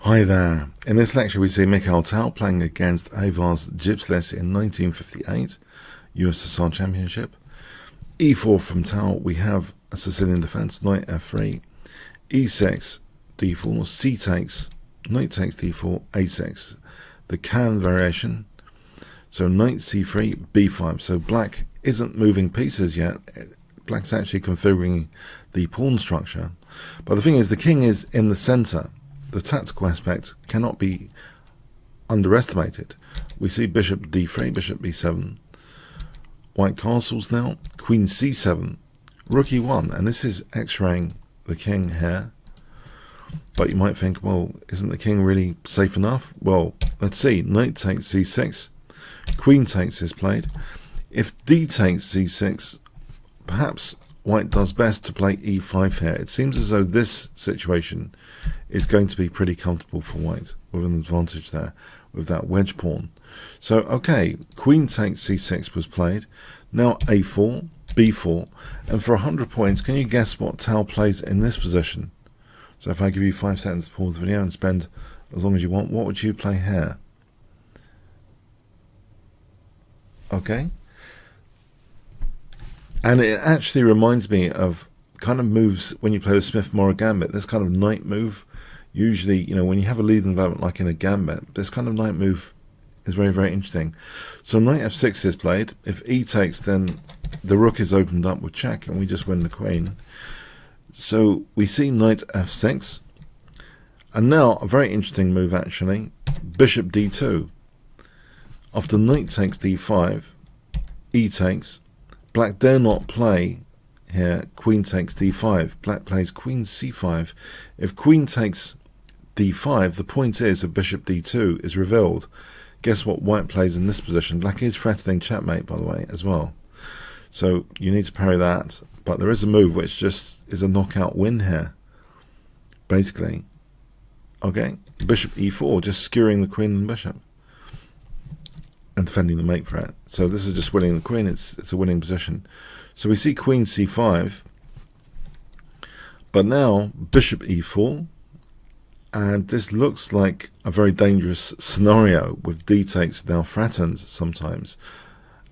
Hi there. In this lecture we see Mikhail Tal playing against Aivars Gipslis in 1958 USSR Championship. E4 from Tal, we have a Sicilian Defense, knight f3, e6, d4, c takes, knight takes d4, a6. The can variation, so knight c3, b5. So black isn't moving pieces yet. Black's actually configuring the pawn structure. But the thing is, the king is in the center. The tactical aspect cannot be underestimated. We see bishop d3, bishop b7, white castles now, queen c7, rook e1, and this is x-raying the king here. But you might think, well, isn't the king really safe enough? Well, let's see. Knight takes c6, queen takes is played. If d takes c6, perhaps white does best to play e5 here. It seems as though this situation is going to be pretty comfortable for white, with an advantage there with that wedge pawn. So, okay, queen takes c6 was played. Now a4, b4, and for 100 points, can you guess what Tal plays in this position? So if I give you 5 seconds to pause the video and spend as long as you want, what would you play here? Okay. And it actually reminds me of kind of moves when you play the Smith-Morra Gambit. This kind of knight move, usually, you know, when you have a leading development like in a gambit, this kind of knight move is very, very interesting. So knight f6 is played. If e takes, then the rook is opened up with check, and we just win the queen. So we see knight f6. And now, a very interesting move actually, bishop d2. After knight takes d5, e takes. Black dare not play here queen takes d5. Black plays queen c5. If queen takes d5, the point is that bishop d2 is revealed. Guess what white plays in this position? Black is threatening checkmate, by the way, as well. So you need to parry that. But there is a move which just is a knockout win here, basically. Okay, bishop e4, just skewering the queen and bishop and defending the mate threat. So this is just winning the queen. It's a winning position. So we see queen c5, but now bishop e4, and this looks like a very dangerous scenario with d takes now threatened sometimes,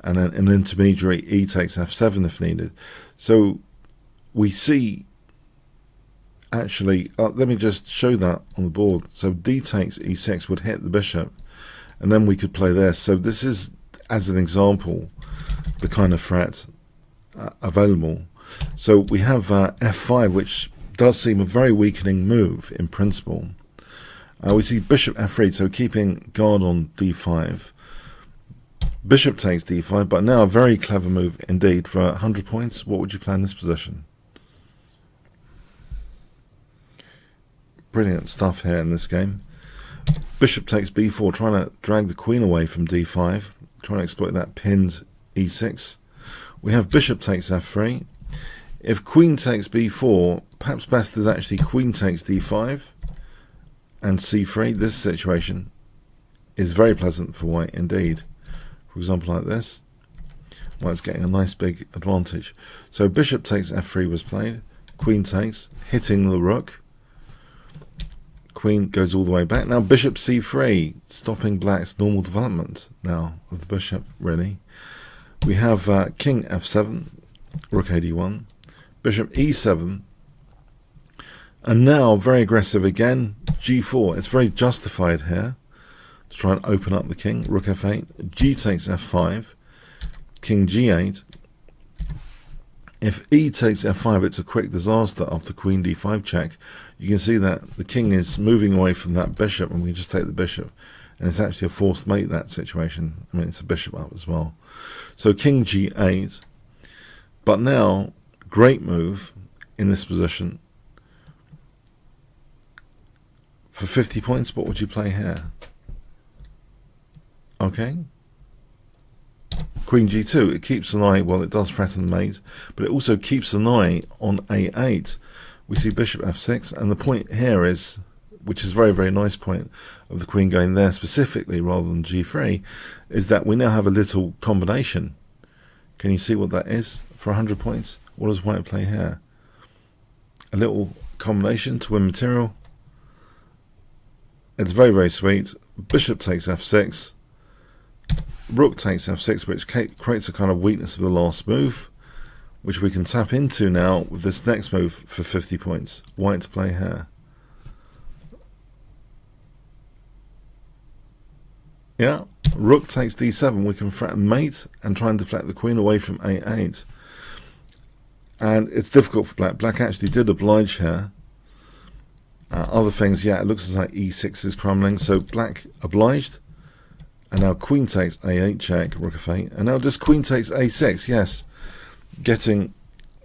and then an intermediary e takes f7 if needed. So we see actually, let me just show that on the board. So d takes e6 would hit the bishop, and then we could play this. So this is, as an example, the kind of threat available. So we have f5, which does seem a very weakening move in principle. We see bishop f3, so keeping guard on d5. Bishop takes d5, but now a very clever move indeed. For 100 points, what would you play in this position? Brilliant stuff here in this game. Bishop takes b4, trying to drag the queen away from d5, trying to exploit that pinned e6. We have bishop takes f3. If queen takes b4, perhaps best is actually queen takes d5 and c3. This situation is very pleasant for white indeed. For example, like this, white's getting a nice big advantage. So bishop takes f3 was played. Queen takes, hitting the rook. Queen goes all the way back. Now bishop c3, stopping black's normal development now of the bishop, really. We have king f7, rook ad1, bishop e7, and now very aggressive again, g4. It's very justified here to try and open up the king. Rook f8, g takes f5, king g8. If e takes f5, it's a quick disaster after queen d5 check. You can see that the king is moving away from that bishop, and we just take the bishop, and it's actually a forced mate, that situation. I mean, it's a bishop up as well. So king g8, but now great move in this position. For 50 points, what would you play here? Okay, queen g2, it keeps an eye, well, it does threaten the mate, but it also keeps an eye on a8. We see bishop f6, and the point here is, which is a very, very nice point of the queen going there specifically rather than g3, is that we now have a little combination. Can you see what that is for 100 points? What does white play here? A little combination to win material. It's very, very sweet. Bishop takes f6. Rook takes f6, which creates a kind of weakness of the last move, which we can tap into now with this next move for 50 points. White to play here. Yeah, rook takes d7. We can threaten mate and try and deflect the queen away from a8. And it's difficult for black. Black actually did oblige here. Other things, yeah, it looks like e6 is crumbling. So black obliged. And now queen takes a8 check, rook f8. And now just queen takes a6, yes. Getting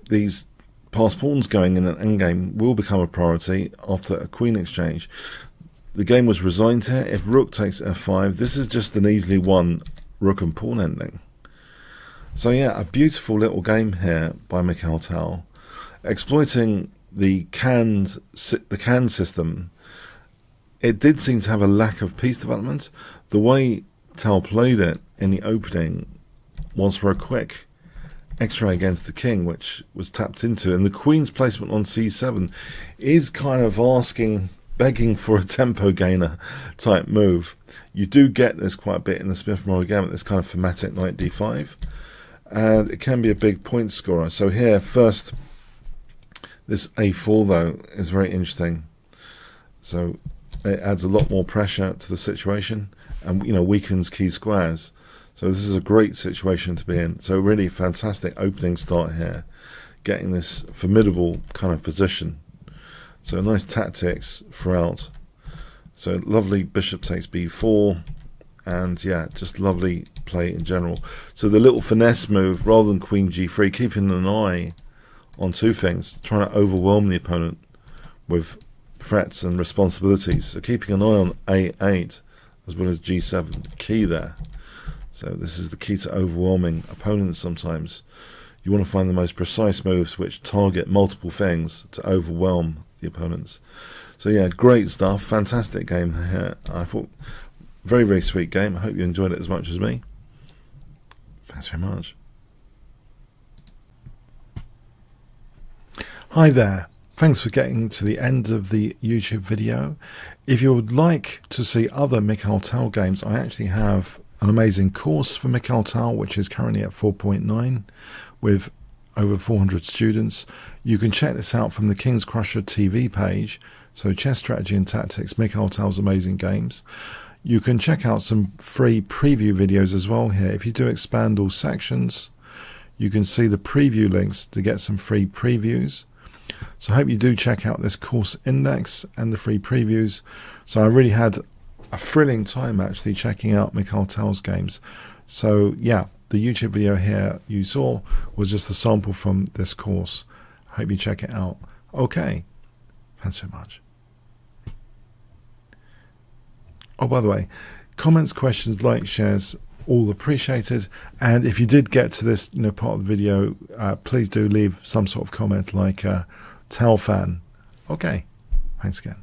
these passed pawns going in an endgame will become a priority after a queen exchange. The game was resigned here. If rook takes f5, this is just an easily won rook and pawn ending. So yeah, a beautiful little game here by Mikhail Tal, exploiting the canned system. It did seem to have a lack of piece development. The way Tal played it in the opening was for a quick X-ray against the king, which was tapped into, and the queen's placement on c7 is kind of begging for a tempo gainer type move. You do get this quite a bit in the Smith-Morra Gambit, this kind of thematic knight d5, and it can be a big point scorer. So here, first, this a4 though is very interesting. So it adds a lot more pressure to the situation, and weakens key squares. So this is a great situation to be in. So really fantastic opening start here, getting this formidable kind of position. So nice tactics throughout. So lovely bishop takes b4, and yeah, just lovely play in general. So the little finesse move, rather than queen g3, keeping an eye on two things, trying to overwhelm the opponent with threats and responsibilities. So keeping an eye on a8 as well as g7, the key there. So this is the key to overwhelming opponents sometimes. You want to find the most precise moves which target multiple things to overwhelm the opponents. So yeah, great stuff. Fantastic game here. I thought very, very sweet game. I hope you enjoyed it as much as me. Thanks very much. Hi there. Thanks for getting to the end of the YouTube video. If you would like to see other Mikhail Tal games, I actually have an amazing course for Mikhail Tal, which is currently at 4.9 with over 400 students. You can check this out from the Kingscrusher TV page. So Chess Strategy and Tactics, Mikhail Tal's amazing games. You can check out some free preview videos as well here. If you do expand all sections, you can see the preview links to get some free previews. So I hope you do check out this course index and the free previews. So I really had a thrilling time actually checking out Mikhail Tal's games. So yeah, the YouTube video here you saw was just a sample from this course. I hope you check it out. Okay, thanks so much. Oh, by the way, comments, questions, likes, shares, all appreciated. And if you did get to this part of the video, please do leave some sort of comment like Tal fan. Okay, thanks again.